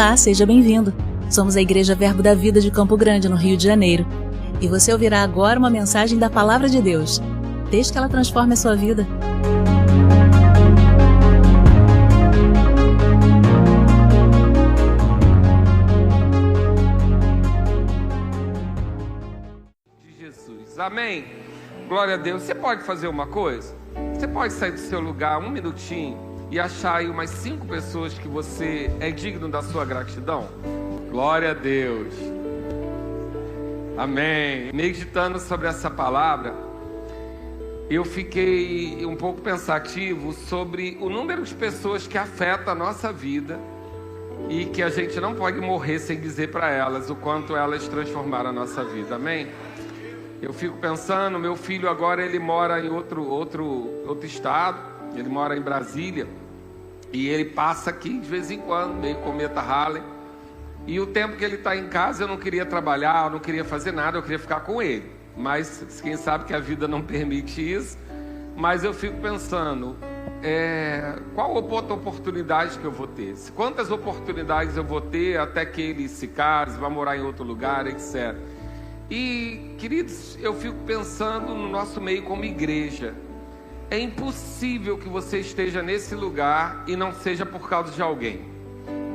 Olá, seja bem-vindo. Somos a Igreja Verbo da Vida de Campo Grande, no Rio de Janeiro. E você ouvirá agora uma mensagem da Palavra de Deus. Desde que ela transforme a sua vida. De Jesus. Amém? Glória a Deus. Você pode fazer uma coisa? Você pode sair do seu lugar um minutinho e achar aí umas 5 pessoas que você é digno da sua gratidão? Glória a Deus. Amém. Meditando sobre essa palavra, eu fiquei um pouco pensativo sobre o número de pessoas que afeta a nossa vida e que a gente não pode morrer sem dizer para elas o quanto elas transformaram a nossa vida. Amém? Eu fico pensando, meu filho agora ele mora em outro estado, ele mora em Brasília. E ele passa aqui de vez em quando, meio cometa Halley. E o tempo que ele está em casa, eu não queria trabalhar, eu não queria fazer nada, eu queria ficar com ele. Mas quem sabe que a vida não permite isso. Mas eu fico pensando, qual outra oportunidade que eu vou ter? Quantas oportunidades eu vou ter até que ele se case, vá morar em outro lugar, etc. E, queridos, eu fico pensando no nosso meio como igreja. É impossível que você esteja nesse lugar e não seja por causa de alguém.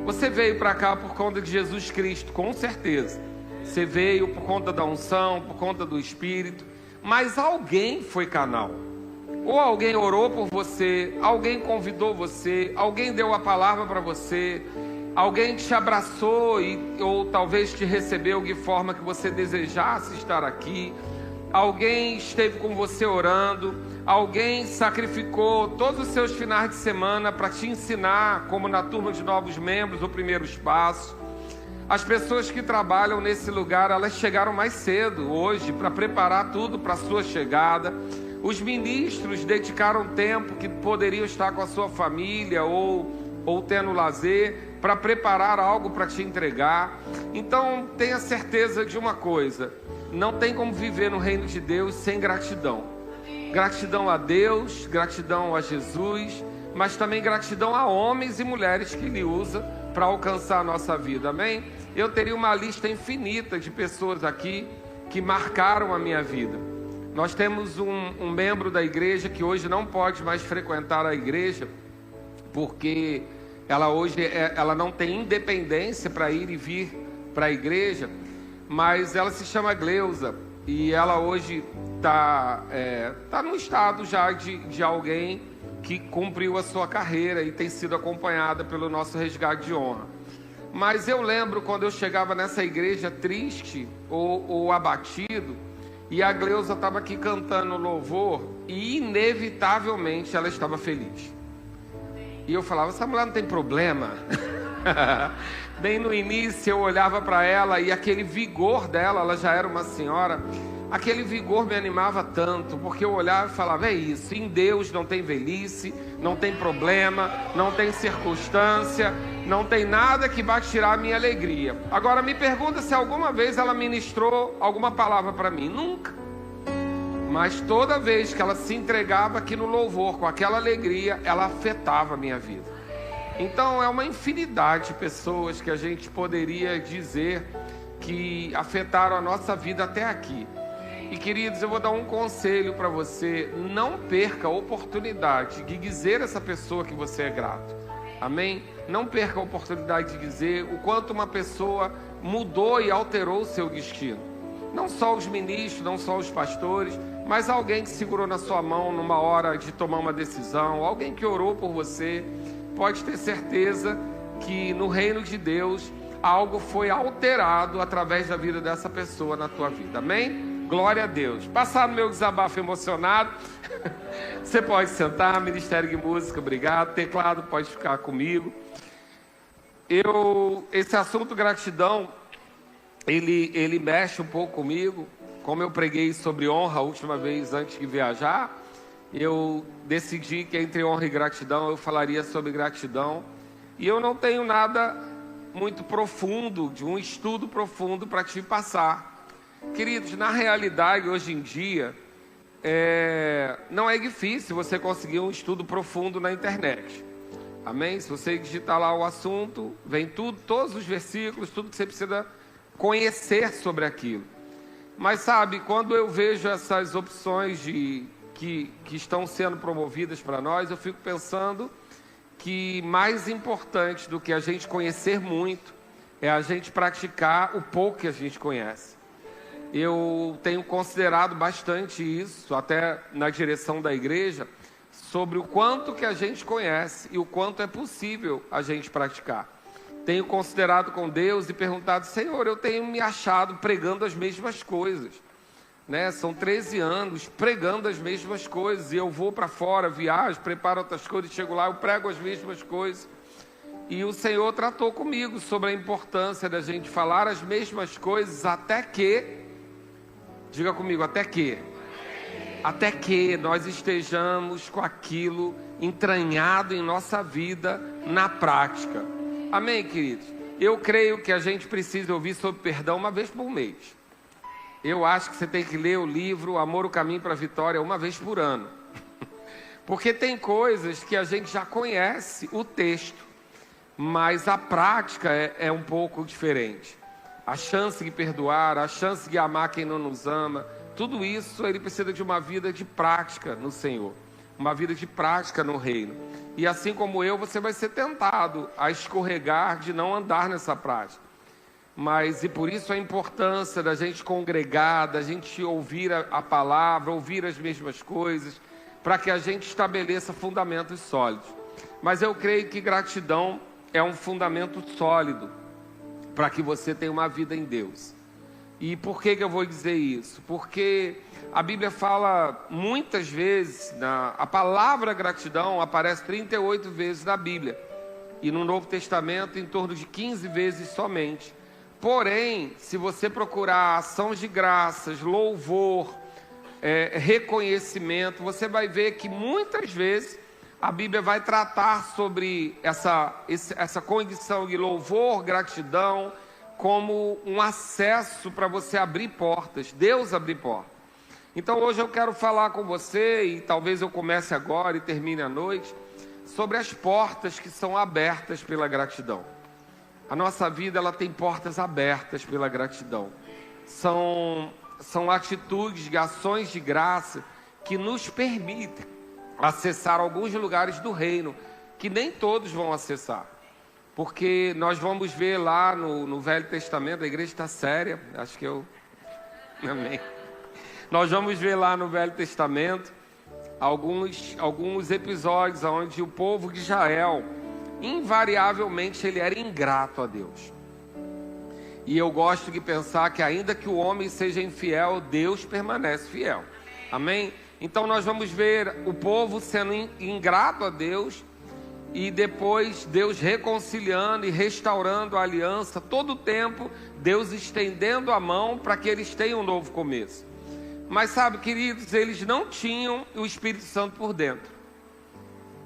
Você veio para cá por conta de Jesus Cristo, com certeza. Você veio por conta da unção, por conta do Espírito. Mas alguém foi canal. Ou alguém orou por você, alguém convidou você, alguém deu a palavra para você, alguém te abraçou ou talvez te recebeu de forma que você desejasse estar aqui. Alguém esteve com você orando, alguém sacrificou todos os seus finais de semana para te ensinar, como na turma de novos membros, o primeiro espaço. As pessoas que trabalham nesse lugar, elas chegaram mais cedo hoje para preparar tudo para a sua chegada. Os ministros dedicaram tempo que poderiam estar com a sua família ou tendo lazer para preparar algo para te entregar. Então tenha certeza de uma coisa: não tem como viver no reino de Deus sem gratidão. Gratidão a Deus, gratidão a Jesus, mas também gratidão a homens e mulheres que Ele usa para alcançar a nossa vida, amém? Eu teria uma lista infinita de pessoas aqui que marcaram a minha vida. Nós temos um membro da igreja que hoje não pode mais frequentar a igreja, porque ela não tem independência para ir e vir para a igreja. Mas ela se chama Gleusa e ela hoje tá no estado já de alguém que cumpriu a sua carreira e tem sido acompanhada pelo nosso resgate de honra. Mas eu lembro quando eu chegava nessa igreja triste ou abatido, e a Gleusa estava aqui cantando louvor e inevitavelmente ela estava feliz. E eu falava, essa mulher não tem problema? Bem no início eu olhava para ela e aquele vigor dela, ela já era uma senhora, aquele vigor me animava tanto, porque eu olhava e falava, é isso, em Deus não tem velhice, não tem problema, não tem circunstância, não tem nada que vá tirar a minha alegria. Agora me pergunta se alguma vez ela ministrou alguma palavra para mim. Nunca. Mas toda vez que ela se entregava aqui no louvor com aquela alegria, ela afetava a minha vida. Então é uma infinidade de pessoas que a gente poderia dizer que afetaram a nossa vida até aqui. E queridos, eu vou dar um conselho para você: não perca a oportunidade de dizer a essa pessoa que você é grato. Amém? Não perca a oportunidade de dizer o quanto uma pessoa mudou e alterou o seu destino. Não só os ministros, não só os pastores, mas alguém que segurou na sua mão numa hora de tomar uma decisão, alguém que orou por você. Pode ter certeza que no reino de Deus algo foi alterado através da vida dessa pessoa na tua vida, amém? Glória a Deus. Passado meu desabafo emocionado, você pode sentar. Ministério de Música, obrigado. Teclado pode ficar comigo. Esse assunto gratidão, ele mexe um pouco comigo. Como eu preguei sobre honra a última vez antes de viajar, eu decidi que entre honra e gratidão eu falaria sobre gratidão. E eu não tenho nada muito profundo, de um estudo profundo para te passar. Queridos, na realidade, hoje em dia, não é difícil você conseguir um estudo profundo na internet. Amém? Se você digitar lá o assunto, vem tudo, todos os versículos, tudo que você precisa conhecer sobre aquilo. Mas sabe, quando eu vejo essas opções que estão sendo promovidas para nós, eu fico pensando que mais importante do que a gente conhecer muito é a gente praticar o pouco que a gente conhece. Eu tenho considerado bastante isso, até na direção da igreja, sobre o quanto que a gente conhece e o quanto é possível a gente praticar. Tenho considerado com Deus e perguntado: Senhor, eu tenho me achado pregando as mesmas coisas, né? São 13 anos pregando as mesmas coisas, e eu vou para fora, viajo, preparo outras coisas, chego lá, eu prego as mesmas coisas. E o Senhor tratou comigo sobre a importância da gente falar as mesmas coisas até que, diga comigo, até que nós estejamos com aquilo entranhado em nossa vida na prática. Amém, queridos? Eu creio que a gente precisa ouvir sobre perdão uma vez por mês. Eu acho que você tem que ler o livro Amor, o Caminho para a Vitória uma vez por ano. Porque tem coisas que a gente já conhece o texto, mas a prática é um pouco diferente. A chance de perdoar, a chance de amar quem não nos ama, tudo isso ele precisa de uma vida de prática no Senhor, uma vida de prática no reino. E assim como eu, você vai ser tentado a escorregar de não andar nessa prática. Mas, e por isso a importância da gente congregar, da gente ouvir a palavra, ouvir as mesmas coisas, para que a gente estabeleça fundamentos sólidos. Mas eu creio que gratidão é um fundamento sólido para que você tenha uma vida em Deus. E por que eu vou dizer isso? Porque a Bíblia fala muitas vezes, a palavra gratidão aparece 38 vezes na Bíblia, e no Novo Testamento em torno de 15 vezes somente. Porém, se você procurar ações de graças, louvor, reconhecimento, você vai ver que muitas vezes a Bíblia vai tratar sobre essa condição de louvor, gratidão, como um acesso para você abrir portas, Deus abrir portas. Então hoje eu quero falar com você, e talvez eu comece agora e termine à noite, sobre as portas que são abertas pela gratidão. A nossa vida, ela tem portas abertas pela gratidão. São atitudes, ações de graça que nos permitem acessar alguns lugares do reino que nem todos vão acessar. Porque nós vamos ver lá no Velho Testamento, a igreja está séria, acho que eu... Amém. Nós vamos ver lá no Velho Testamento alguns episódios onde o povo de Israel, invariavelmente, ele era ingrato a Deus. E eu gosto de pensar que ainda que o homem seja infiel, Deus permanece fiel. Amém? Então nós vamos ver o povo sendo ingrato a Deus, e depois Deus reconciliando e restaurando a aliança, todo o tempo Deus estendendo a mão para que eles tenham um novo começo. Mas sabe, queridos, eles não tinham o Espírito Santo por dentro.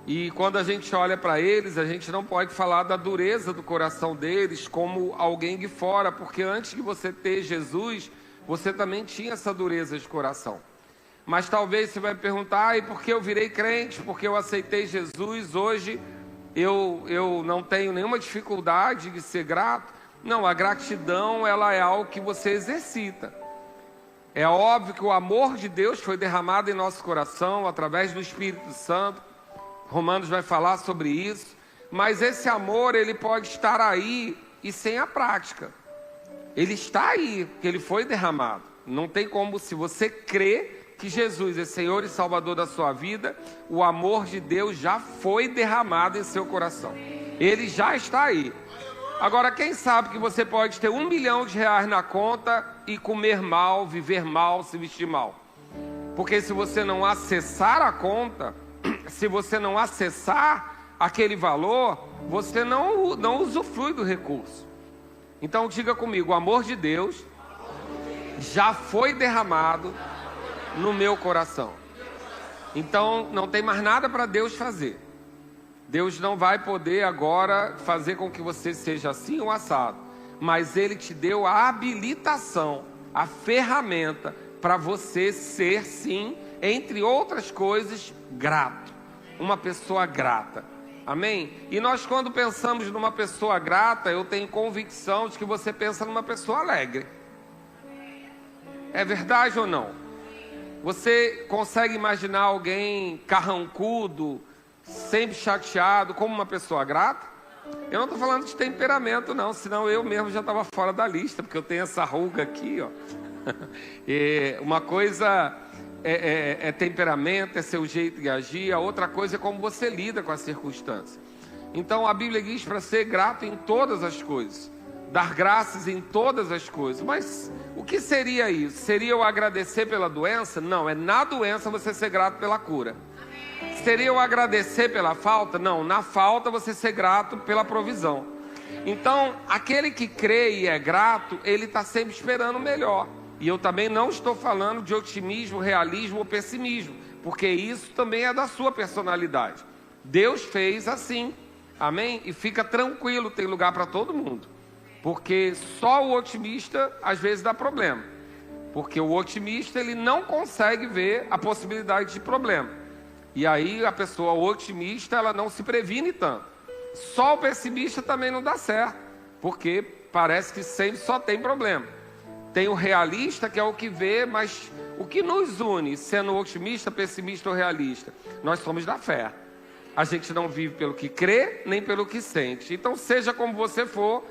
E quando a gente olha para eles, a gente não pode falar da dureza do coração deles como alguém de fora, porque antes de você ter Jesus, você também tinha essa dureza de coração. Mas talvez você vai perguntar: e por que eu virei crente? Porque eu aceitei Jesus, hoje eu não tenho nenhuma dificuldade de ser grato. Não, a gratidão, ela é algo que você exercita. É óbvio que o amor de Deus foi derramado em nosso coração através do Espírito Santo. Romanos vai falar sobre isso. Mas esse amor, ele pode estar aí e sem a prática. Ele está aí, porque ele foi derramado. Não tem como, se você crê que Jesus é Senhor e Salvador da sua vida, o amor de Deus já foi derramado em seu coração. Ele já está aí. Agora, quem sabe que você pode ter R$1 milhão na conta e comer mal, viver mal, se vestir mal. Porque se você não acessar a conta, se você não acessar aquele valor, você não usufrui do recurso. Então diga comigo: o amor de Deus já foi derramado no meu coração. Então não tem mais nada para Deus fazer. Deus não vai poder agora fazer com que você seja assim ou assado, mas Ele te deu a habilitação, a ferramenta para você ser, sim, entre outras coisas, grato. Uma pessoa grata. Amém? E nós, quando pensamos numa pessoa grata, eu tenho convicção de que você pensa numa pessoa alegre. É verdade ou não? Você consegue imaginar alguém carrancudo, sempre chateado, como uma pessoa grata? Eu não estou falando de temperamento, não, senão eu mesmo já estava fora da lista, porque eu tenho essa ruga aqui, ó. Uma coisa é temperamento, é seu jeito de agir, a outra coisa é como você lida com as circunstâncias. Então a Bíblia diz para ser grato em todas as coisas, dar graças em todas as coisas. Mas o que seria isso? Seria eu agradecer pela doença? Não, é na doença você ser grato pela cura. Seria eu agradecer pela falta? Não, na falta você ser grato pela provisão. Então, aquele que crê e é grato, ele está sempre esperando o melhor. E eu também não estou falando de otimismo, realismo ou pessimismo, porque isso também é da sua personalidade. Deus fez assim, amém? E fica tranquilo, tem lugar para todo mundo. Porque só o otimista às vezes dá problema. Porque o otimista ele não consegue ver a possibilidade de problema. E aí a pessoa otimista ela não se previne tanto. Só o pessimista também não dá certo, porque parece que sempre só tem problema. Tem o realista que é o que vê, mas o que nos une, sendo otimista, pessimista ou realista? Nós somos da fé. A gente não vive pelo que crê, nem pelo que sente. Então seja como você for,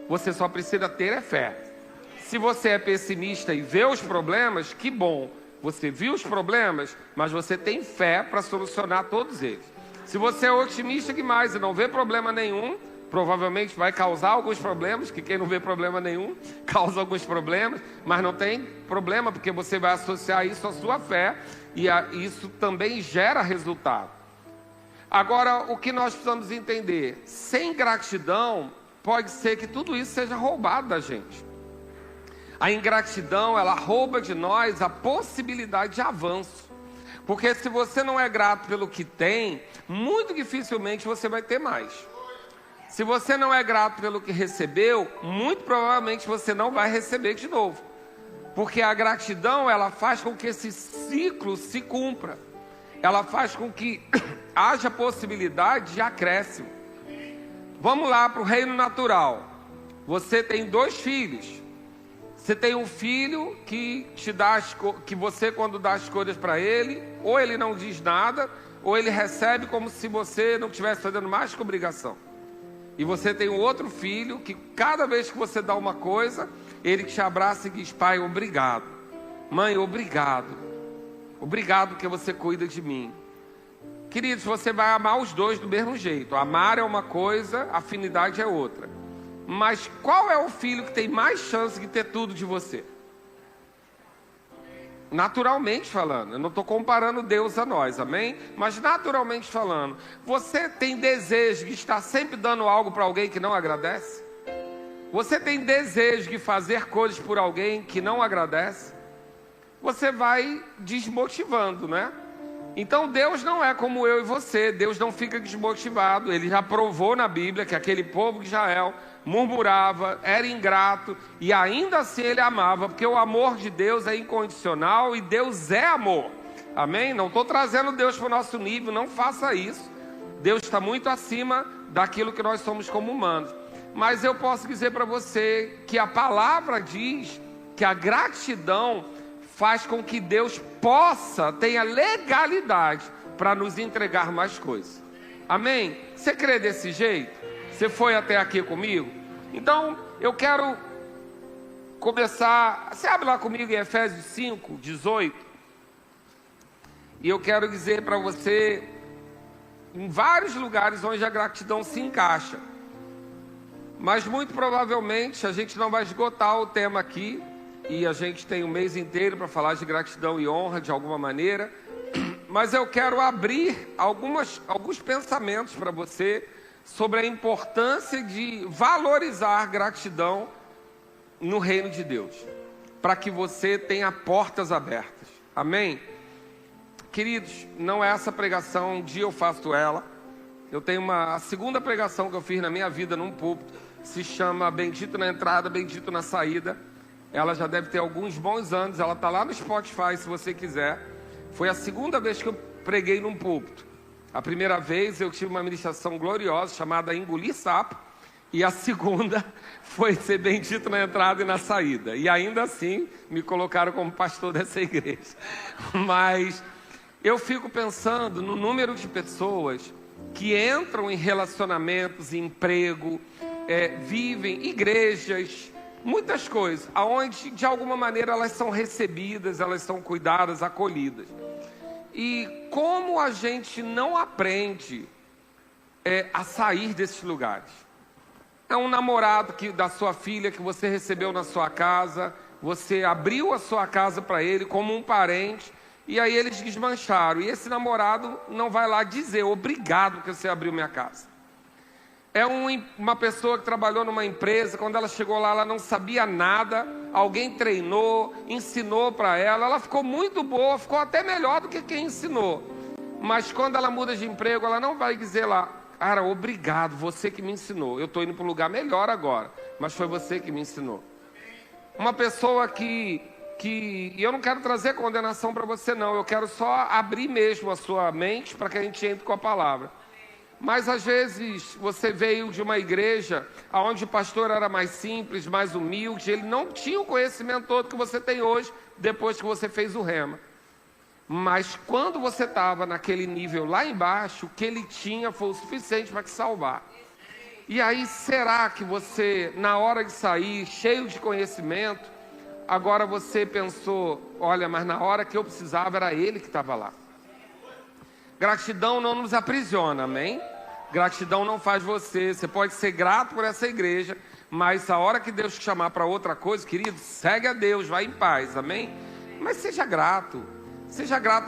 você só precisa ter fé. Se você é pessimista e vê os problemas, que bom. Você viu os problemas, mas você tem fé para solucionar todos eles. Se você é otimista demais e não vê problema nenhum, provavelmente vai causar alguns problemas, que quem não vê problema nenhum, causa alguns problemas, mas não tem problema, porque você vai associar isso à sua fé, e isso também gera resultado. Agora, o que nós precisamos entender, sem gratidão, pode ser que tudo isso seja roubado da gente. A ingratidão, ela rouba de nós a possibilidade de avanço. Porque se você não é grato pelo que tem, muito dificilmente você vai ter mais. Se você não é grato pelo que recebeu, muito provavelmente você não vai receber de novo. Porque a gratidão, ela faz com que esse ciclo se cumpra. Ela faz com que haja possibilidade de acréscimo. Vamos lá para o reino natural. Você tem 2 filhos. Você tem um filho que te dá que você, quando dá as coisas para ele, ou ele não diz nada, ou ele recebe como se você não estivesse fazendo mais que obrigação. E você tem um outro filho que cada vez que você dá uma coisa, ele te abraça e diz: pai, obrigado. Mãe, obrigado. Obrigado porque você cuida de mim. Queridos, você vai amar os dois do mesmo jeito. Amar é uma coisa, afinidade é outra. Mas qual é o filho que tem mais chance de ter tudo de você? Naturalmente falando, eu não estou comparando Deus a nós, amém? Mas naturalmente falando, você tem desejo de estar sempre dando algo para alguém que não agradece? Você tem desejo de fazer coisas por alguém que não agradece? Você vai desmotivando, né? Então Deus não é como eu e você, Deus não fica desmotivado. Ele já provou na Bíblia que aquele povo de Israel murmurava, era ingrato, e ainda assim ele amava, porque o amor de Deus é incondicional e Deus é amor, amém? Não estou trazendo Deus para o nosso nível, não faça isso. Deus está muito acima daquilo que nós somos como humanos. Mas eu posso dizer para você que a palavra diz que a gratidão faz com que Deus tenha legalidade para nos entregar mais coisas, amém? Você crê desse jeito? Você foi até aqui comigo? Então, eu quero começar. Você abre lá comigo em Efésios 5, 18. E eu quero dizer para você, em vários lugares onde a gratidão se encaixa. Mas muito provavelmente a gente não vai esgotar o tema aqui. E a gente tem um mês inteiro para falar de gratidão e honra de alguma maneira. Mas eu quero abrir alguns pensamentos para você sobre a importância de valorizar gratidão no reino de Deus, para que você tenha portas abertas, amém? Queridos, não é essa pregação, um dia eu faço ela. Eu tenho a segunda pregação que eu fiz na minha vida num púlpito, se chama Bendito na Entrada, Bendito na Saída. Ela já deve ter alguns bons anos, ela está lá no Spotify se você quiser. Foi a segunda vez que eu preguei num púlpito. A primeira vez eu tive uma ministração gloriosa chamada Engolir Sapo, e a segunda foi ser bendito na entrada e na saída. E ainda assim me colocaram como pastor dessa igreja. Mas eu fico pensando no número de pessoas que entram em relacionamentos, em emprego, vivem igrejas, muitas coisas, aonde de alguma maneira elas são recebidas, elas são cuidadas, acolhidas. E como a gente não aprende a sair desses lugares? É um namorado da sua filha que você recebeu na sua casa, você abriu a sua casa para ele como um parente, e aí eles desmancharam. E esse namorado não vai lá dizer obrigado que você abriu minha casa. É uma pessoa que trabalhou numa empresa, quando ela chegou lá, ela não sabia nada, alguém treinou, ensinou para ela, ela ficou muito boa, ficou até melhor do que quem ensinou. Mas quando ela muda de emprego, ela não vai dizer lá, cara, obrigado, você que me ensinou, eu estou indo para um lugar melhor agora, mas foi você que me ensinou. Uma pessoa e eu não quero trazer condenação para você não, eu quero só abrir mesmo a sua mente para que a gente entre com a palavra. Mas às vezes você veio de uma igreja onde o pastor era mais simples, mais humilde, ele não tinha o conhecimento todo que você tem hoje, depois que você fez o rema. Mas quando você estava naquele nível lá embaixo, o que ele tinha foi o suficiente para te salvar. E aí será que você, na hora de sair, cheio de conhecimento, agora você pensou, olha, mas na hora que eu precisava era ele que estava lá. Gratidão não nos aprisiona, amém? Gratidão não faz você pode ser grato por essa igreja, mas a hora que Deus te chamar para outra coisa, querido, segue a Deus, vai em paz, amém? Mas seja grato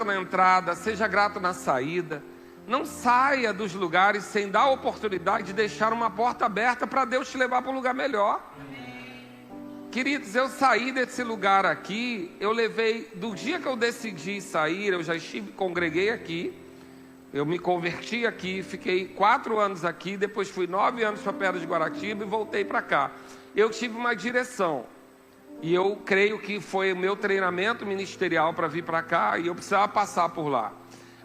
na entrada, seja grato na saída. Não saia dos lugares sem dar a oportunidade de deixar uma porta aberta para Deus te levar para um lugar melhor. Queridos, eu saí desse lugar aqui, eu levei, do dia que eu decidi sair, eu já congreguei aqui, eu me converti aqui, fiquei 4 anos aqui, depois fui 9 anos para Pedra de Guaratiba e voltei para cá. Eu tive uma direção, e eu creio que foi o meu treinamento ministerial para vir para cá, e eu precisava passar por lá.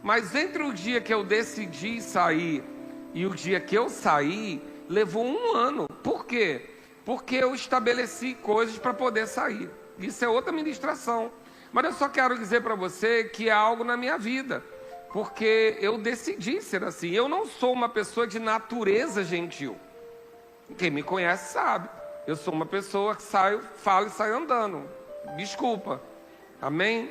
Mas entre o dia que eu decidi sair e o dia que eu saí, levou 1 ano. Por quê? Porque eu estabeleci coisas para poder sair. Isso é outra ministração. Mas eu só quero dizer para você que é algo na minha vida. Porque eu decidi ser assim. Eu não sou uma pessoa de natureza gentil. Quem me conhece sabe. Eu sou uma pessoa que falo e saio andando. Desculpa. Amém?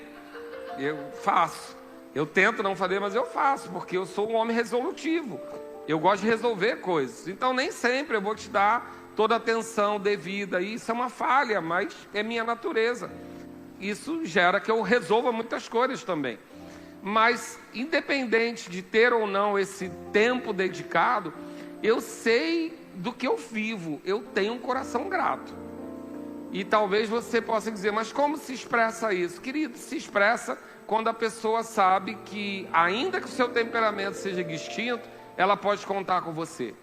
Eu faço. Eu tento não fazer, mas eu faço. Porque eu sou um homem resolutivo. Eu gosto de resolver coisas. Então nem sempre eu vou te dar toda a atenção devida. Isso é uma falha, mas é minha natureza. Isso gera que eu resolva muitas coisas também. Mas independente de ter ou não esse tempo dedicado, eu sei do que eu vivo. Eu tenho um coração grato. E talvez você possa dizer, mas como se expressa isso? Querido, se expressa quando a pessoa sabe que, ainda que o seu temperamento seja distinto, ela pode contar com você.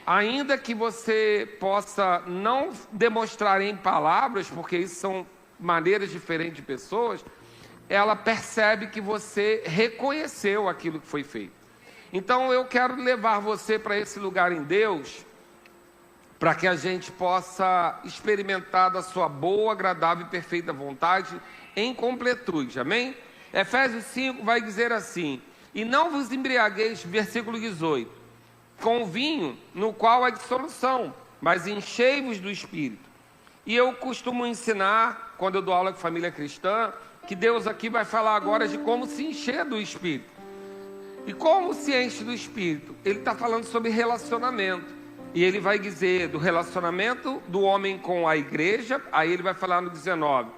Ainda que você possa não demonstrar em palavras, porque isso são maneiras diferentes de pessoas, ela percebe que você reconheceu aquilo que foi feito. Então eu quero levar você para esse lugar em Deus, para que a gente possa experimentar da sua boa, agradável e perfeita vontade em completude, amém? Efésios 5 vai dizer assim, e não vos embriagueis, versículo 18, com vinho no qual há dissolução, mas enchei-vos do Espírito. E eu costumo ensinar, quando eu dou aula de família cristã, que Deus aqui vai falar agora de como se encher do Espírito. E como se enche do Espírito? Ele está falando sobre relacionamento. E ele vai dizer do relacionamento do homem com a igreja, aí ele vai falar no 19,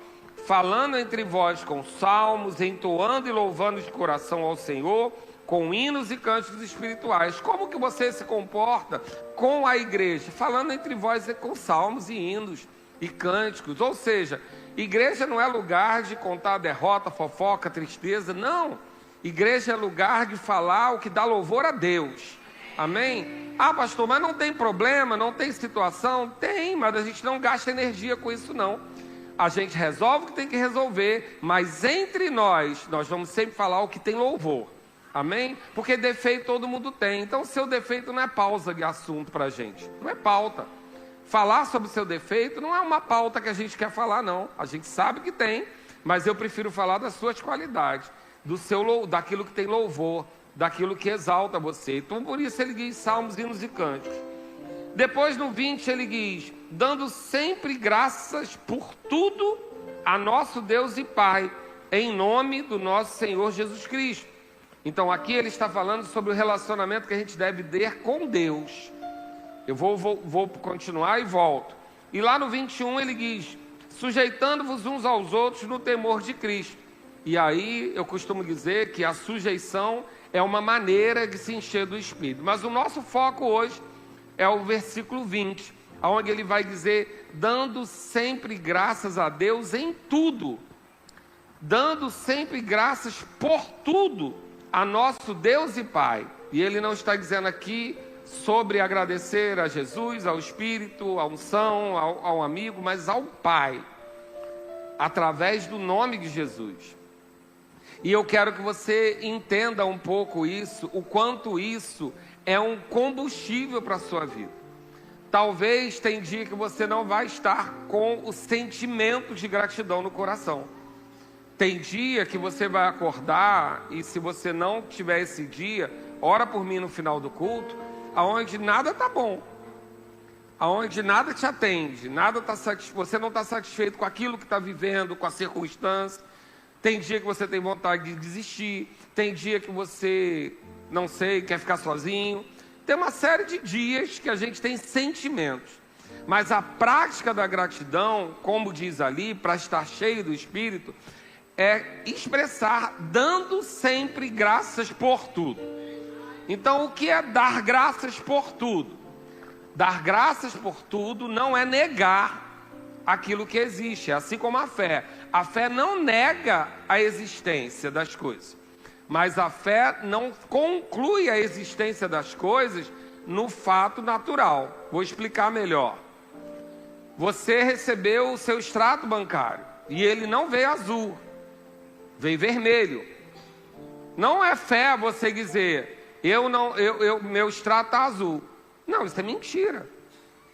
falando entre vós com salmos, entoando e louvando de coração ao Senhor, com hinos e cânticos espirituais. Como que você se comporta com a igreja? Falando entre vós com salmos e hinos e cânticos. Ou seja, igreja não é lugar de contar derrota, fofoca, tristeza, não. Igreja é lugar de falar o que dá louvor a Deus. Amém? Ah, pastor, mas não tem problema, não tem situação? Tem, mas a gente não gasta energia com isso não. A gente resolve o que tem que resolver, mas entre nós vamos sempre falar o que tem louvor. Amém? Porque defeito todo mundo tem. Então o seu defeito não é pausa de assunto para a gente. Não é pauta. Falar sobre o seu defeito não é uma pauta que a gente quer falar, não. A gente sabe que tem, mas eu prefiro falar das suas qualidades, daquilo que tem louvor, daquilo que exalta você. Então por isso ele diz salmos, hinos e cânticos. Depois no 20 ele diz, dando sempre graças por tudo a nosso Deus e Pai, em nome do nosso Senhor Jesus Cristo. Então aqui ele está falando sobre o relacionamento que a gente deve ter com Deus. Eu vou continuar e volto. E lá no 21 ele diz, sujeitando-vos uns aos outros no temor de Cristo. E aí eu costumo dizer que a sujeição é uma maneira de se encher do Espírito. Mas o nosso foco hoje é o versículo 20, onde ele vai dizer, dando sempre graças a Deus em tudo. Dando sempre graças por tudo a nosso Deus e Pai. E ele não está dizendo aqui sobre agradecer a Jesus, ao Espírito, à unção, ao amigo, mas ao Pai, através do nome de Jesus. E eu quero que você entenda um pouco isso, o quanto isso é um combustível para a sua vida. Talvez tem dia que você não vai estar com o sentimento de gratidão no coração. Tem dia que você vai acordar e se você não tiver esse dia, ora por mim no final do culto, aonde nada está bom, aonde nada te atende, você não está satisfeito com aquilo que está vivendo, com a circunstância. Tem dia que você tem vontade de desistir, tem dia que você, não sei, quer ficar sozinho. Tem uma série de dias que a gente tem sentimentos. Mas a prática da gratidão, como diz ali, para estar cheio do Espírito, é expressar dando sempre graças por tudo. Então o que é dar graças por tudo? Dar graças por tudo não é negar aquilo que existe, é assim como a fé. A fé não nega a existência das coisas, mas a fé não conclui a existência das coisas no fato natural. Vou explicar melhor. Você recebeu o seu extrato bancário e ele não veio azul, veio vermelho. Não é fé você dizer, meu extrato está azul. Não, isso é mentira.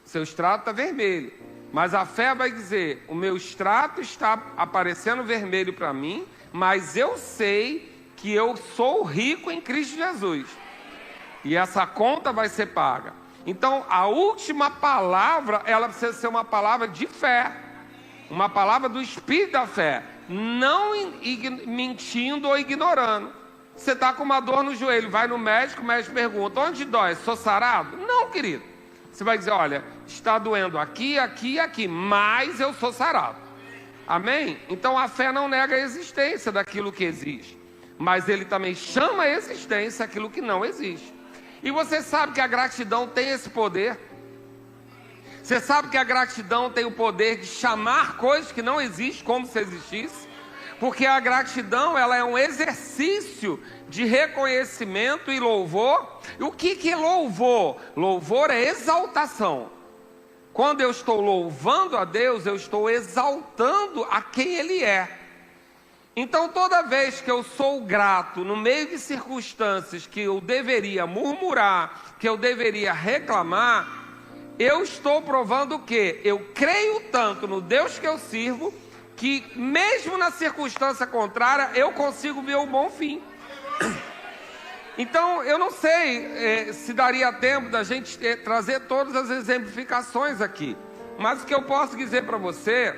Seu extrato está vermelho. Mas a fé vai dizer, o meu extrato está aparecendo vermelho para mim, mas eu sei que eu sou rico em Cristo Jesus. E essa conta vai ser paga. Então, a última palavra, ela precisa ser uma palavra de fé. Uma palavra do Espírito da fé. Não mentindo ou ignorando. Você está com uma dor no joelho, vai no médico, o médico pergunta, onde dói? Sou sarado? Não, querido. Você vai dizer, olha, está doendo aqui, aqui e aqui, mas eu sou sarado. Amém? Então a fé não nega a existência daquilo que existe, mas ele também chama a existência aquilo que não existe. E você sabe que a gratidão tem esse poder? Você sabe que a gratidão tem o poder de chamar coisas que não existem como se existisse? Porque a gratidão, ela é um exercício de reconhecimento e louvor. E o que é louvor? Louvor é exaltação. Quando eu estou louvando a Deus, eu estou exaltando a quem Ele é. Então toda vez que eu sou grato no meio de circunstâncias que eu deveria murmurar, que eu deveria reclamar, eu estou provando o quê? Eu creio tanto no Deus que eu sirvo, que mesmo na circunstância contrária, eu consigo ver o bom fim. Então, eu não sei se daria tempo da gente trazer todas as exemplificações aqui. Mas o que eu posso dizer para você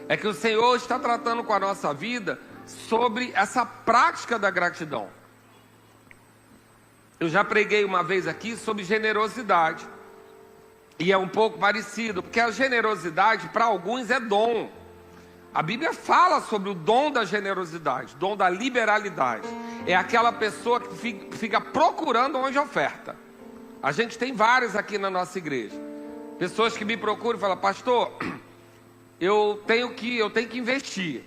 é que o Senhor está tratando com a nossa vida sobre essa prática da gratidão. Eu já preguei uma vez aqui sobre generosidade. E é um pouco parecido, porque a generosidade para alguns é dom. A Bíblia fala sobre o dom da generosidade, dom da liberalidade. É aquela pessoa que fica procurando onde oferta. A gente tem vários aqui na nossa igreja. Pessoas que me procuram e falam, pastor, eu tenho que investir.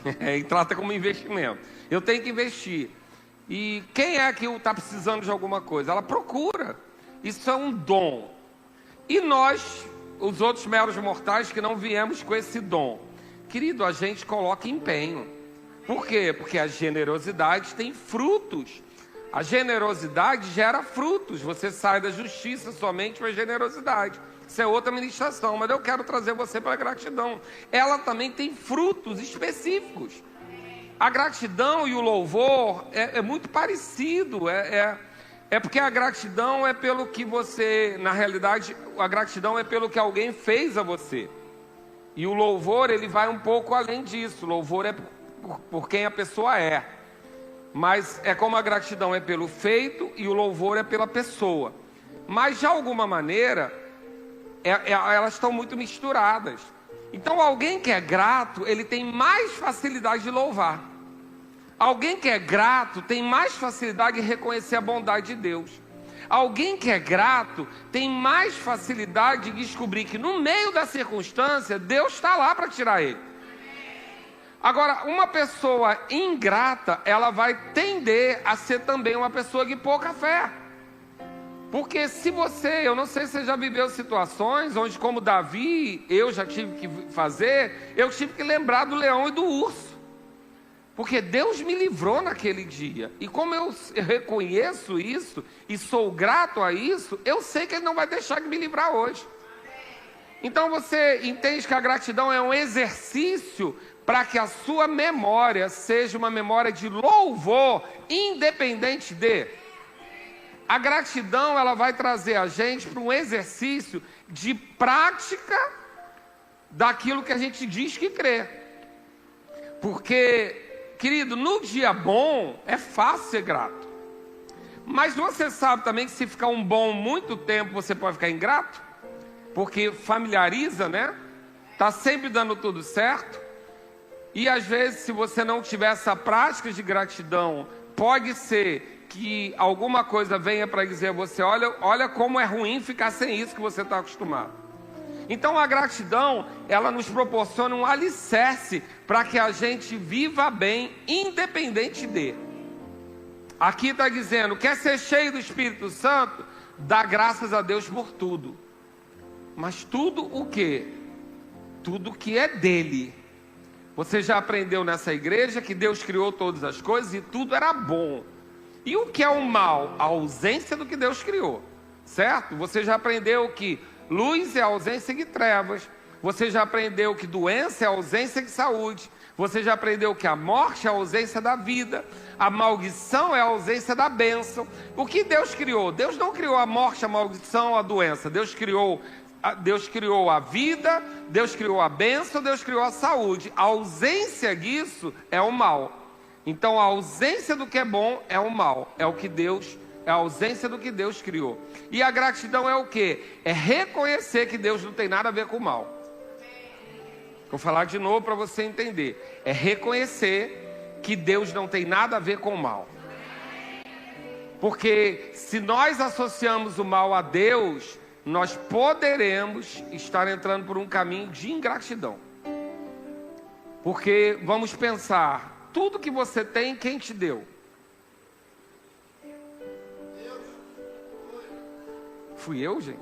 E trata como investimento. Eu tenho que investir. E quem é que está precisando de alguma coisa? Ela procura. Isso é um dom. E nós, os outros meros mortais que não viemos com esse dom. Querido, a gente coloca empenho. Por quê? Porque a generosidade tem frutos. A generosidade gera frutos. Você sai da justiça somente para a generosidade. Isso é outra ministração, mas eu quero trazer você para a gratidão. Ela também tem frutos específicos. A gratidão e o louvor é muito parecido. É porque a gratidão é pelo que você... Na realidade, a gratidão é pelo que alguém fez a você. E o louvor, ele vai um pouco além disso. O louvor é por quem a pessoa é. Mas é como a gratidão é pelo feito e o louvor é pela pessoa. Mas de alguma maneira, elas estão muito misturadas. Então alguém que é grato, ele tem mais facilidade de louvar. Alguém que é grato tem mais facilidade de reconhecer a bondade de Deus. Alguém que é grato tem mais facilidade de descobrir que no meio da circunstância, Deus está lá para tirar ele. Agora, uma pessoa ingrata, ela vai tender a ser também uma pessoa de pouca fé. Porque se você, eu não sei se você já viveu situações onde, como Davi, eu já tive que fazer, eu tive que lembrar do leão e do urso. Porque Deus me livrou naquele dia. E como eu reconheço isso e sou grato a isso, eu sei que Ele não vai deixar de me livrar hoje. Então você entende que a gratidão é um exercício para que a sua memória seja uma memória de louvor, independente de... A gratidão, ela vai trazer a gente para um exercício de prática daquilo que a gente diz que crê. Porque, querido, no dia bom, é fácil ser grato. Mas você sabe também que se ficar um bom muito tempo, você pode ficar ingrato? Porque familiariza, né? Tá sempre dando tudo certo. E às vezes, se você não tiver essa prática de gratidão, pode ser que alguma coisa venha para dizer a você, olha como é ruim ficar sem isso que você está acostumado. Então a gratidão, ela nos proporciona um alicerce para que a gente viva bem, independente de. Aqui está dizendo, quer ser cheio do Espírito Santo? Dá graças a Deus por tudo. Mas tudo o quê? Tudo que é dele. Você já aprendeu nessa igreja que Deus criou todas as coisas e tudo era bom. E o que é o mal? A ausência do que Deus criou, certo? Você já aprendeu que luz é a ausência de trevas. Você já aprendeu que doença é a ausência de saúde. Você já aprendeu que a morte é a ausência da vida. A maldição é a ausência da bênção. O que Deus criou? Deus não criou a morte, a maldição, a doença. Deus criou a vida, Deus criou a bênção, Deus criou a saúde. A ausência disso é o mal. Então a ausência do que é bom é o mal. É a ausência do que Deus criou. E a gratidão é o quê? É reconhecer que Deus não tem nada a ver com o mal. Vou falar de novo para você entender. É reconhecer que Deus não tem nada a ver com o mal. Porque se nós associamos o mal a Deus, nós poderemos estar entrando por um caminho de ingratidão. Porque vamos pensar, tudo que você tem, quem te deu? Fui eu, gente?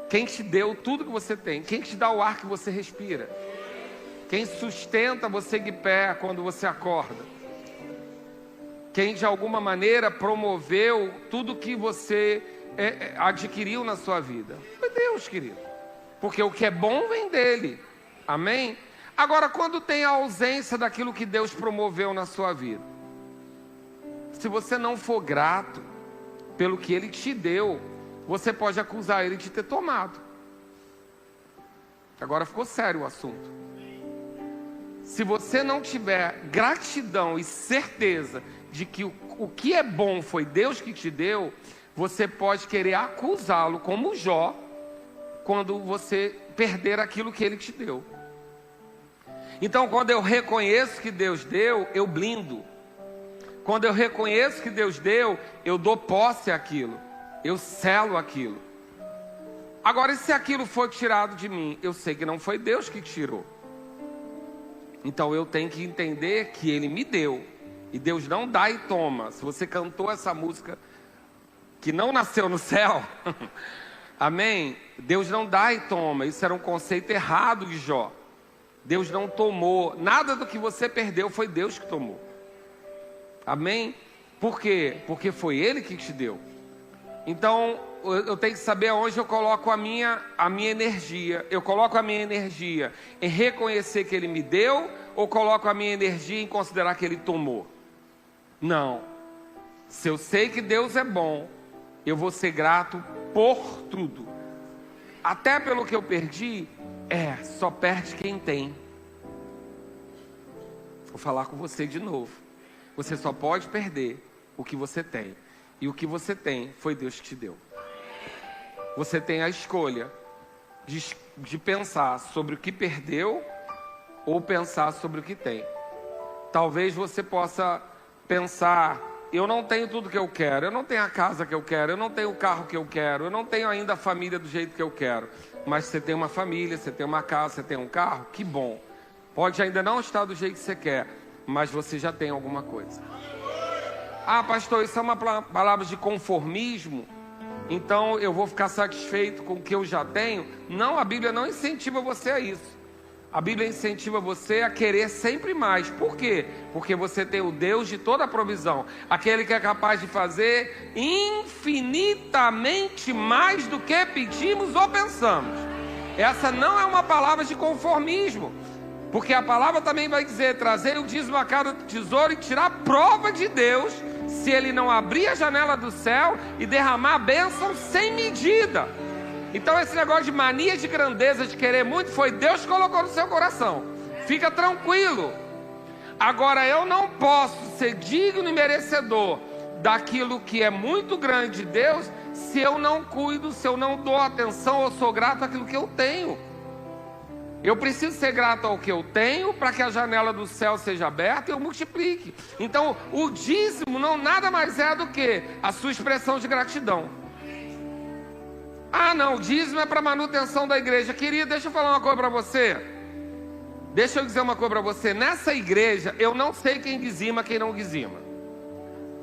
Quem te deu tudo que você tem? Quem te dá o ar que você respira? Quem sustenta você de pé quando você acorda? Quem de alguma maneira promoveu tudo que você adquiriu na sua vida? Foi Deus, querido. Porque o que é bom vem dele. Amém? Agora, quando tem a ausência daquilo que Deus promoveu na sua vida, se você não for grato pelo que Ele te deu, você pode acusar Ele de ter tomado. Agora ficou sério o assunto. Se você não tiver gratidão e certeza de que o que é bom foi Deus que te deu, você pode querer acusá-lo, como Jó, quando você perder aquilo que Ele te deu. Então, quando eu reconheço que Deus deu, eu blindo. Quando eu reconheço que Deus deu, eu dou posse àquilo. Eu selo aquilo. Agora, e se aquilo for tirado de mim? Eu sei que não foi Deus que tirou. Então, eu tenho que entender que Ele me deu. E Deus não dá e toma. Se você cantou essa música que não nasceu no céu, amém? Deus não dá e toma. Isso era um conceito errado de Jó. Deus não tomou. Nada do que você perdeu foi Deus que tomou. Amém? Por quê? Porque foi Ele que te deu. Então, eu tenho que saber aonde eu coloco a minha energia. Eu coloco a minha energia em reconhecer que Ele me deu, ou coloco a minha energia em considerar que Ele tomou? Não. Se eu sei que Deus é bom, eu vou ser grato por tudo. Até pelo que eu perdi, só perde quem tem. Vou falar com você de novo. Você só pode perder o que você tem. E o que você tem foi Deus que te deu. Você tem a escolha de pensar sobre o que perdeu ou pensar sobre o que tem. Talvez você possa pensar: eu não tenho tudo que eu quero, eu não tenho a casa que eu quero, eu não tenho o carro que eu quero, eu não tenho ainda a família do jeito que eu quero. Mas você tem uma família, você tem uma casa, você tem um carro, que bom. Pode ainda não estar do jeito que você quer, mas você já tem alguma coisa. Ah, pastor, isso é uma palavra de conformismo, então eu vou ficar satisfeito com o que eu já tenho? Não, a Bíblia não incentiva você a isso. A Bíblia incentiva você a querer sempre mais. Por quê? Porque você tem o Deus de toda a provisão, aquele que é capaz de fazer infinitamente mais do que pedimos ou pensamos. Essa não é uma palavra de conformismo, porque a palavra também vai dizer: trazer o dízimo a cada tesouro e tirar prova de Deus, se Ele não abrir a janela do céu e derramar a bênção sem medida. Então esse negócio de mania de grandeza, de querer muito, foi Deus que colocou no seu coração. Fica tranquilo. Agora, eu não posso ser digno e merecedor daquilo que é muito grande de Deus, se eu não cuido, se eu não dou atenção ou sou grato àquilo que eu tenho. Eu preciso ser grato ao que eu tenho, para que a janela do céu seja aberta e eu multiplique. Então, o dízimo nada mais é do que a sua expressão de gratidão. Ah, não, o dízimo é para manutenção da igreja. Querido, deixa eu falar uma coisa para você. Deixa eu dizer uma coisa para você. Nessa igreja, eu não sei quem dizima, quem não dizima.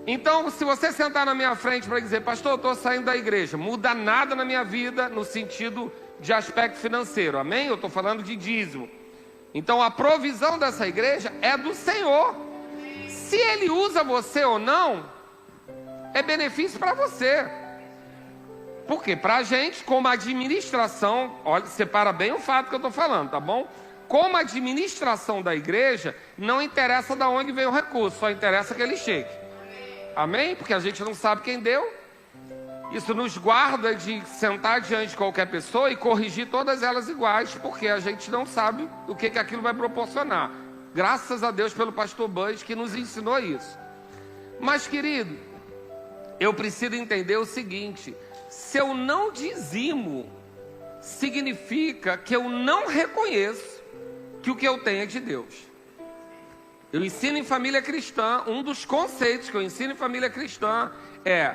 Então, se você sentar na minha frente para dizer: pastor, eu estou saindo da igreja, muda nada na minha vida no sentido de aspecto financeiro, amém? Eu estou falando de dízimo. Então, a provisão dessa igreja é do Senhor. Se Ele usa você ou não, é benefício para você. Por quê? Para a gente, como administração, olha, separa bem o fato que eu estou falando, tá bom? Como administração da igreja, não interessa de onde vem o recurso, só interessa que ele chegue. Amém? Porque a gente não sabe quem deu. Isso nos guarda de sentar diante de qualquer pessoa e corrigir todas elas iguais, porque a gente não sabe o que aquilo vai proporcionar. Graças a Deus pelo pastor Bud, que nos ensinou isso. Mas, querido, eu preciso entender o seguinte: se eu não dizimo, significa que eu não reconheço que o que eu tenho é de Deus. Eu ensino em família cristã, um dos conceitos que eu ensino em família cristã é: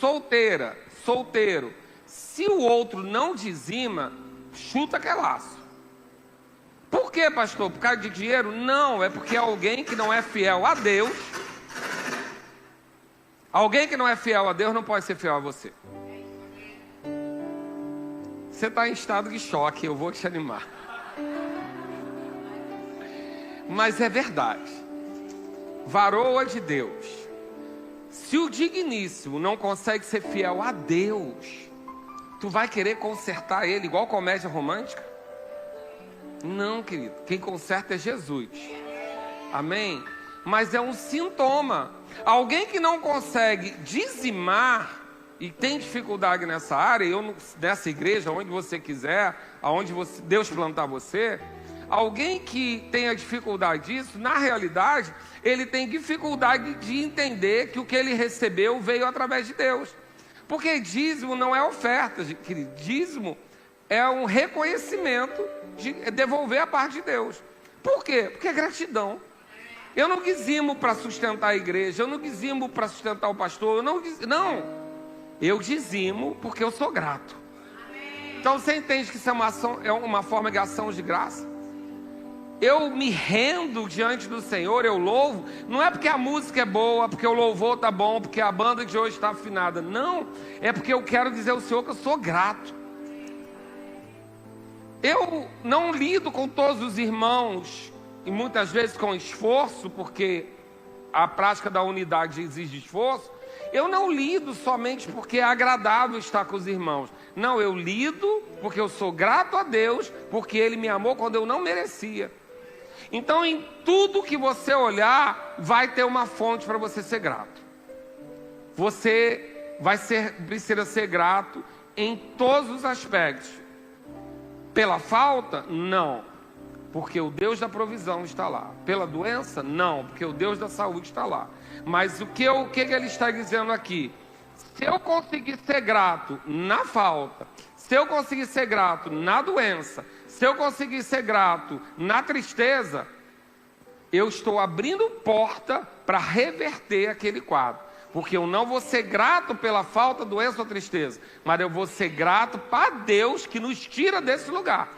solteira, solteiro, se o outro não dizima, chuta que é laço. Por quê, pastor? Por causa de dinheiro? Não, é porque alguém que não é fiel a Deus, alguém que não é fiel a Deus não pode ser fiel a você. Você está em estado de choque, eu vou te animar. Mas é verdade. Varoa de Deus. Se o digníssimo não consegue ser fiel a Deus, tu vai querer consertar ele igual comédia romântica? Não, querido. Quem conserta é Jesus. Amém? Mas é um sintoma. Alguém que não consegue dizimar e tem dificuldade nessa área, nessa igreja, onde você quiser, aonde Deus plantar você, alguém que tenha dificuldade disso, na realidade, ele tem dificuldade de entender que o que ele recebeu veio através de Deus. Porque dízimo não é oferta, querido. Dízimo é um reconhecimento de devolver a parte de Deus. Por quê? Porque é gratidão. Eu não dizimo para sustentar a igreja, eu não dizimo para sustentar o pastor, eu dizimo porque eu sou grato. Então você entende que isso é uma forma de ação de graça? Eu me rendo diante do Senhor, eu louvo, não é porque a música é boa, porque o louvor está bom, porque a banda de hoje está afinada, não, é porque eu quero dizer ao Senhor que eu sou grato. Eu não lido com todos os irmãos, e muitas vezes com esforço, porque a prática da unidade exige esforço. Eu não lido somente porque é agradável estar com os irmãos. Não, eu lido porque eu sou grato a Deus, porque Ele me amou quando eu não merecia. Então, em tudo que você olhar, vai ter uma fonte para você ser grato. Você precisa ser grato em todos os aspectos. Pela falta? Não, porque o Deus da provisão está lá. Pela doença? Não, porque o Deus da saúde está lá. Mas o que ele está dizendo aqui? Se eu conseguir ser grato na falta, se eu conseguir ser grato na doença, se eu conseguir ser grato na tristeza, eu estou abrindo porta para reverter aquele quadro. Porque eu não vou ser grato pela falta, doença ou tristeza, mas eu vou ser grato para Deus que nos tira desse lugar.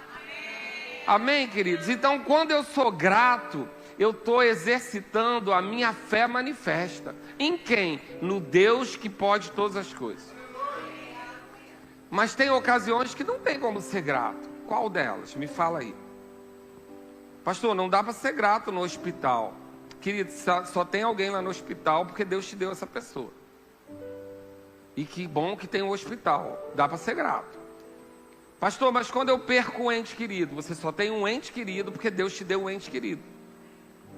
Amém, queridos? Então, quando eu sou grato, eu estou exercitando a minha fé manifesta. Em quem? No Deus que pode todas as coisas. Mas tem ocasiões que não tem como ser grato. Qual delas? Me fala aí. Pastor, não dá para ser grato no hospital. Querido, só tem alguém lá no hospital porque Deus te deu essa pessoa. E que bom que tem um hospital. Dá para ser grato. Pastor, mas quando eu perco um ente querido, você só tem um ente querido porque Deus te deu um ente querido.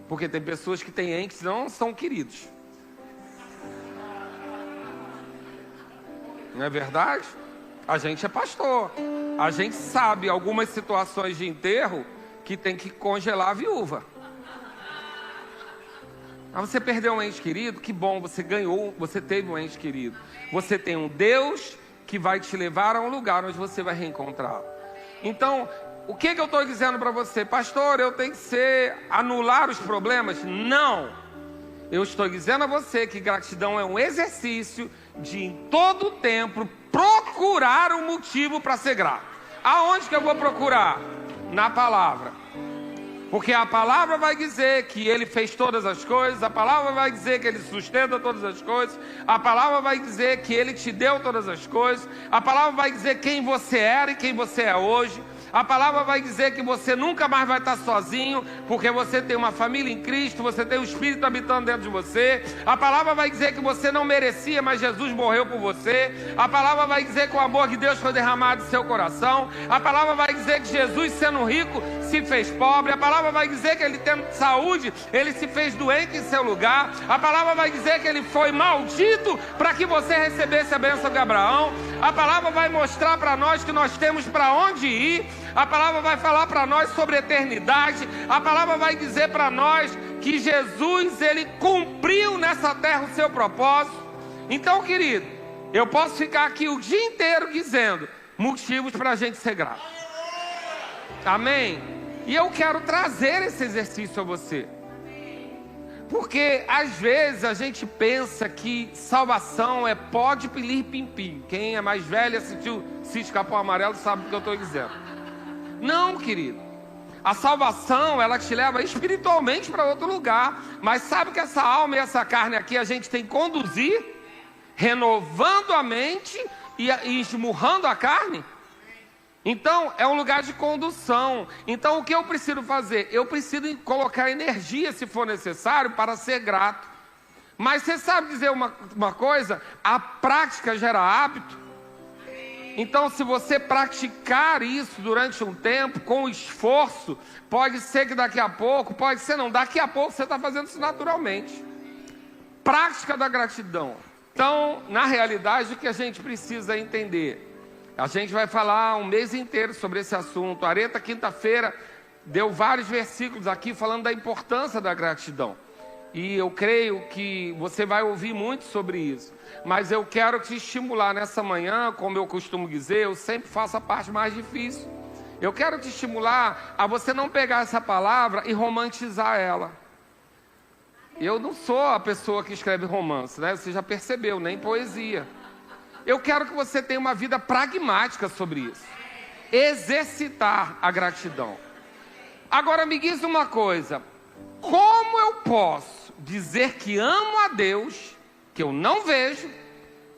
Porque tem pessoas que têm entes que não são queridos. Não é verdade? A gente é pastor. A gente sabe algumas situações de enterro que tem que congelar a viúva. Mas você perdeu um ente querido, que bom, você ganhou, você teve um ente querido. Você tem um Deus que vai te levar a um lugar onde você vai reencontrar. Então, o que eu estou dizendo para você? Pastor, eu tenho que anular os problemas? Não. Eu estou dizendo a você que gratidão é um exercício de, em todo tempo, procurar um motivo para ser grato. Aonde que eu vou procurar? Na palavra. Porque a palavra vai dizer que Ele fez todas as coisas, a palavra vai dizer que Ele sustenta todas as coisas, a palavra vai dizer que Ele te deu todas as coisas, a palavra vai dizer quem você era e quem você é hoje. A palavra vai dizer que você nunca mais vai estar sozinho, porque você tem uma família em Cristo, você tem o Espírito habitando dentro de você. A palavra vai dizer que você não merecia, mas Jesus morreu por você. A palavra vai dizer que o amor de Deus foi derramado em seu coração. A palavra vai dizer que Jesus, sendo rico, se fez pobre. A palavra vai dizer que Ele, tendo saúde, Ele se fez doente em seu lugar. A palavra vai dizer que Ele foi maldito para que você recebesse a bênção de Abraão. A palavra vai mostrar para nós que nós temos para onde ir. A palavra vai falar para nós sobre a eternidade. A palavra vai dizer para nós que Jesus, Ele cumpriu nessa terra o seu propósito. Então, querido, eu posso ficar aqui o dia inteiro dizendo motivos para a gente ser grato. Amém? E eu quero trazer esse exercício a você. Porque às vezes a gente pensa que salvação é pó de pilir-pim-pim. Quem é mais velho assistiu Sítio Capão Amarelo sabe o que eu estou dizendo. Não, querido. A salvação, ela te leva espiritualmente para outro lugar. Mas sabe que essa alma e essa carne aqui a gente tem que conduzir, renovando a mente e esmurrando a carne? Então, é um lugar de condução. Então, o que eu preciso fazer? Eu preciso colocar energia, se for necessário, para ser grato. Mas você sabe dizer uma coisa? A prática gera hábito. Então, se você praticar isso durante um tempo, com esforço, pode ser que daqui a pouco, pode ser não, daqui a pouco você está fazendo isso naturalmente. Prática da gratidão. Então, na realidade, o que a gente precisa entender? A gente vai falar um mês inteiro sobre esse assunto. A Areta, quinta-feira, deu vários versículos aqui falando da importância da gratidão. E eu creio que você vai ouvir muito sobre isso. Mas eu quero te estimular nessa manhã, como eu costumo dizer, eu sempre faço a parte mais difícil. Eu quero te estimular a você não pegar essa palavra e romantizar ela. Eu não sou a pessoa que escreve romance, né? Você já percebeu, nem poesia. Eu quero que você tenha uma vida pragmática sobre isso. Exercitar a gratidão. Agora me diz uma coisa. Como eu posso dizer que amo a Deus, que eu não vejo,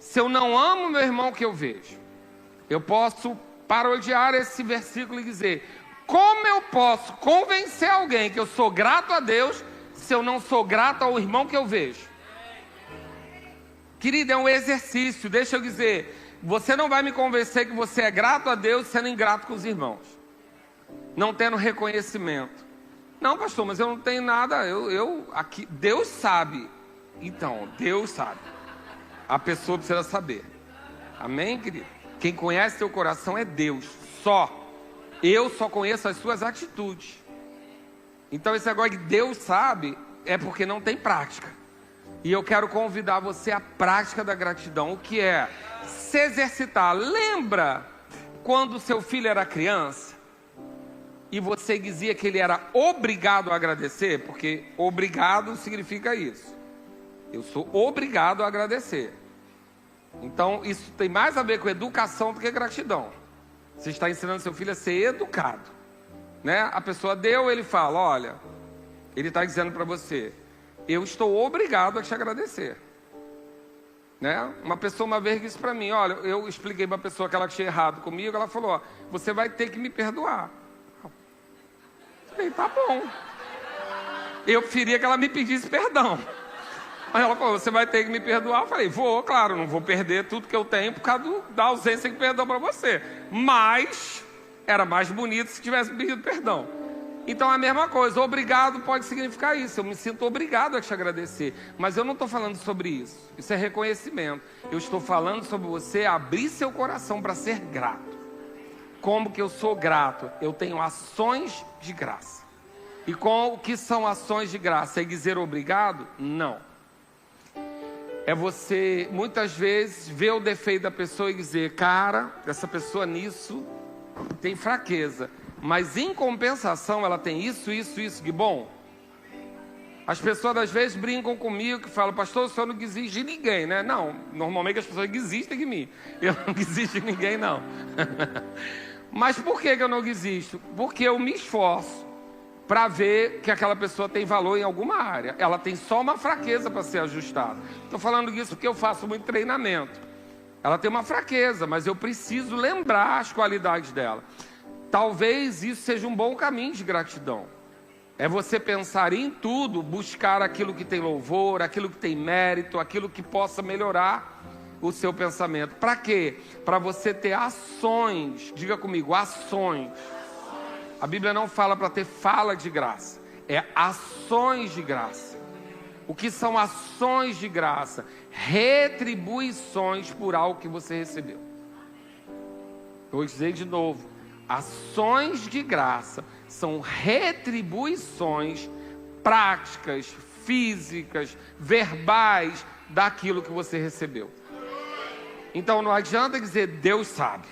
se eu não amo meu irmão que eu vejo? Eu posso parodiar esse versículo e dizer: como eu posso convencer alguém que eu sou grato a Deus se eu não sou grato ao irmão que eu vejo? Querido, é um exercício. Deixa eu dizer, você não vai me convencer que você é grato a Deus sendo ingrato com os irmãos, não tendo reconhecimento. Não, pastor, mas eu não tenho nada, aqui, Deus sabe. Então, Deus sabe. A pessoa precisa saber. Amém, querido? Quem conhece teu coração é Deus, só. Eu só conheço as suas atitudes. Então esse negócio de Deus sabe é porque não tem prática. E eu quero convidar você à prática da gratidão. O que é? Se exercitar. Lembra quando seu filho era criança e você dizia que ele era obrigado a agradecer? Porque obrigado significa isso. Eu sou obrigado a agradecer. Então isso tem mais a ver com educação do que gratidão. Você está ensinando seu filho a ser educado, né? A pessoa deu, ele fala: olha, ele está dizendo para você: eu estou obrigado a te agradecer, né? Uma pessoa uma vez disse para mim: olha, eu expliquei para a pessoa que ela tinha errado comigo, ela falou: ó, você vai ter que me perdoar. Eu falei: tá bom. Eu preferia que ela me pedisse perdão. Aí ela falou: você vai ter que me perdoar. Eu falei: vou, claro, não vou perder tudo que eu tenho por causa da ausência de perdão para você. Mas era mais bonito se tivesse pedido perdão. Então é a mesma coisa, obrigado pode significar isso. Eu me sinto obrigado a te agradecer. Mas eu não estou falando sobre isso. Isso é reconhecimento. Eu estou falando sobre você abrir seu coração para ser grato. Como que eu sou grato? Eu tenho ações de graça. E com o que são ações de graça? É dizer obrigado? Não. É você, muitas vezes, ver o defeito da pessoa e dizer: cara, essa pessoa nisso tem fraqueza, mas em compensação ela tem isso de bom. As pessoas às vezes brincam comigo que falam: pastor, o senhor não desiste de ninguém, né? Não, normalmente as pessoas desistem de mim. Eu não desisto de ninguém, não. Mas por que eu não desisto? Porque eu me esforço para ver que aquela pessoa tem valor em alguma área. Ela tem só uma fraqueza para ser ajustada. Estou falando disso porque eu faço muito treinamento. Ela tem uma fraqueza, mas eu preciso lembrar as qualidades dela. Talvez isso seja um bom caminho de gratidão. É você pensar em tudo, buscar aquilo que tem louvor, aquilo que tem mérito, aquilo que possa melhorar o seu pensamento. Para quê? Para você ter ações. Diga comigo, ações. A Bíblia não fala para ter fala de graça, é ações de graça. O que são ações de graça? Retribuições por algo que você recebeu. Eu vou dizer de novo: ações de graça são retribuições práticas, físicas, verbais daquilo que você recebeu. Então não adianta dizer Deus sabe.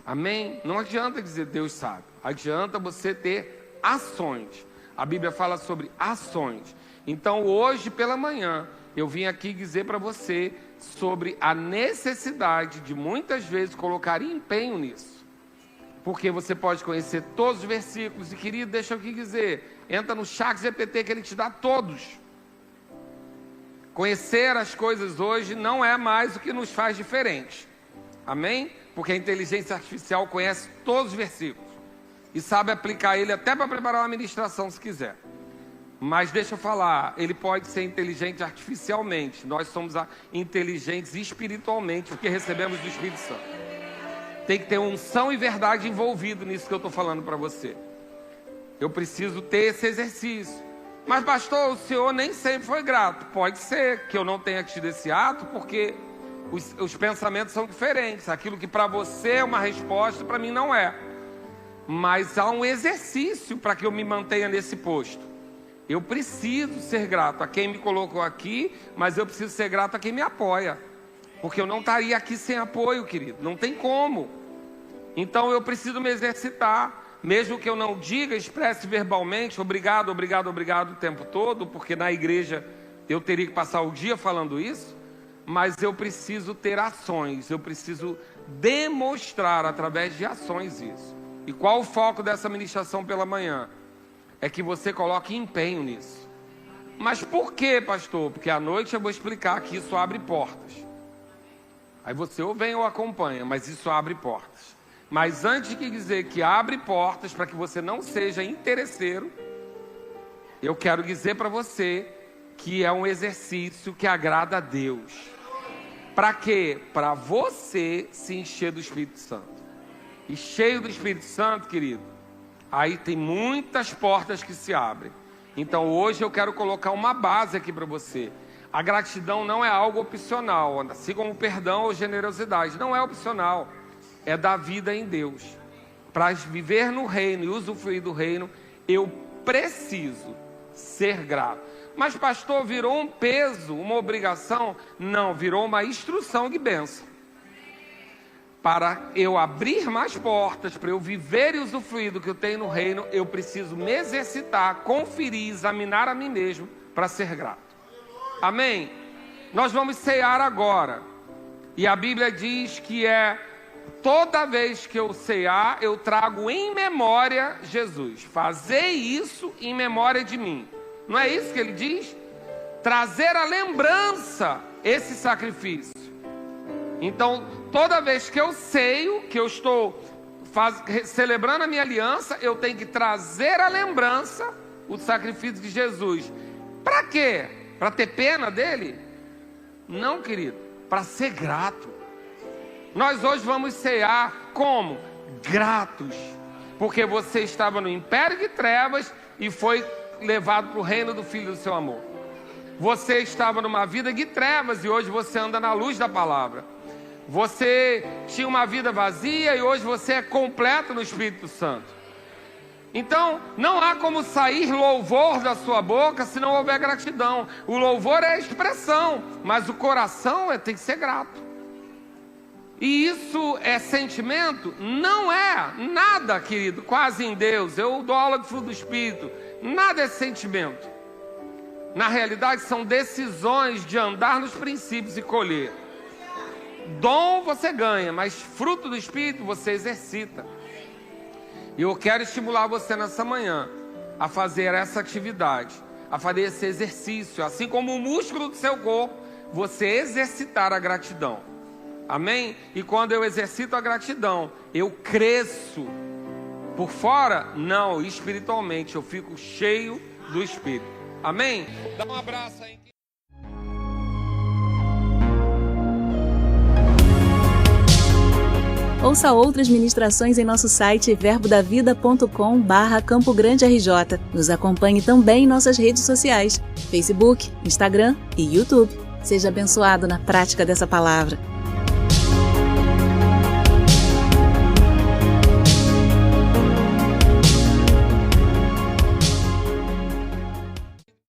Amém? Não adianta dizer Deus sabe. Adianta você ter ações. A Bíblia fala sobre ações. Então hoje pela manhã eu vim aqui dizer para você sobre a necessidade de muitas vezes colocar empenho nisso. Porque você pode conhecer todos os versículos. E querido, deixa eu aqui dizer, entra no ChatGPT que ele te dá todos. Conhecer as coisas hoje não é mais o que nos faz diferentes. Amém? Porque a inteligência artificial conhece todos os versículos e sabe aplicar ele até para preparar uma ministração se quiser. Mas deixa eu falar, ele pode ser inteligente artificialmente. Nós somos inteligentes espiritualmente, porque recebemos do Espírito Santo. Tem que ter unção e verdade envolvido nisso que eu estou falando para você. Eu preciso ter esse exercício. Mas pastor, o senhor nem sempre foi grato. Pode ser que eu não tenha tido esse ato, porque os pensamentos são diferentes. Aquilo que para você é uma resposta, para mim não é. Mas há um exercício para que eu me mantenha nesse posto. Eu preciso ser grato a quem me colocou aqui, mas eu preciso ser grato a quem me apoia. Porque eu não estaria aqui sem apoio, querido. Não tem como. Então eu preciso me exercitar. Mesmo que eu não diga, expresse verbalmente, obrigado, obrigado, obrigado o tempo todo, porque na igreja eu teria que passar o dia falando isso. Mas eu preciso ter ações, eu preciso demonstrar através de ações isso. E qual o foco dessa ministração pela manhã? É que você coloque empenho nisso. Mas por quê, pastor? Porque à noite eu vou explicar que isso abre portas. Aí você ou vem ou acompanha, mas isso abre portas. Mas antes de dizer que abre portas para que você não seja interesseiro, eu quero dizer para você que é um exercício que agrada a Deus. Para quê? Para você se encher do Espírito Santo. E cheio do Espírito Santo, querido, aí tem muitas portas que se abrem. Então hoje eu quero colocar uma base aqui para você. A gratidão não é algo opcional, assim como o perdão ou generosidade. Não é opcional, é da vida em Deus. Para viver no reino e usufruir do reino, eu preciso ser grato. Mas pastor, virou um peso, uma obrigação? Não, virou uma instrução de bênção. Para eu abrir mais portas, para eu viver e usufruir do que eu tenho no reino, eu preciso me exercitar, conferir, examinar a mim mesmo para ser grato. Amém? Nós vamos cear agora. E a Bíblia diz que toda vez que eu cear, eu trago em memória Jesus. Fazei isso em memória de mim. Não é isso que ele diz? Trazer à lembrança esse sacrifício. Então, toda vez que eu ceio, que eu estou celebrando a minha aliança, eu tenho que trazer à lembrança o sacrifício de Jesus. Para quê? Para ter pena dele? Não, querido. Para ser grato. Nós hoje vamos cear como? Gratos. Porque você estava no império de trevas e foi levado para o reino do Filho do seu amor. Você estava numa vida de trevas e hoje você anda na luz da palavra. Você tinha uma vida vazia e hoje você é completo no Espírito Santo. Então, não há como sair louvor da sua boca se não houver gratidão. O louvor é a expressão, mas o coração tem que ser grato. E isso é sentimento? Não é nada, querido, quase em Deus. Eu dou aula de fruto do Espírito. Nada é sentimento. Na realidade, são decisões de andar nos princípios e colher. Dom você ganha, mas fruto do Espírito você exercita. E eu quero estimular você nessa manhã a fazer essa atividade, a fazer esse exercício, assim como o músculo do seu corpo, você exercitar a gratidão. Amém? E quando eu exercito a gratidão, eu cresço. Por fora, não, espiritualmente, eu fico cheio do Espírito. Amém? Dá um abraço aí. Ouça outras ministrações em nosso site verbodavida.com/Campo Grande RJ. Nos acompanhe também em nossas redes sociais, Facebook, Instagram e YouTube. Seja abençoado na prática dessa palavra.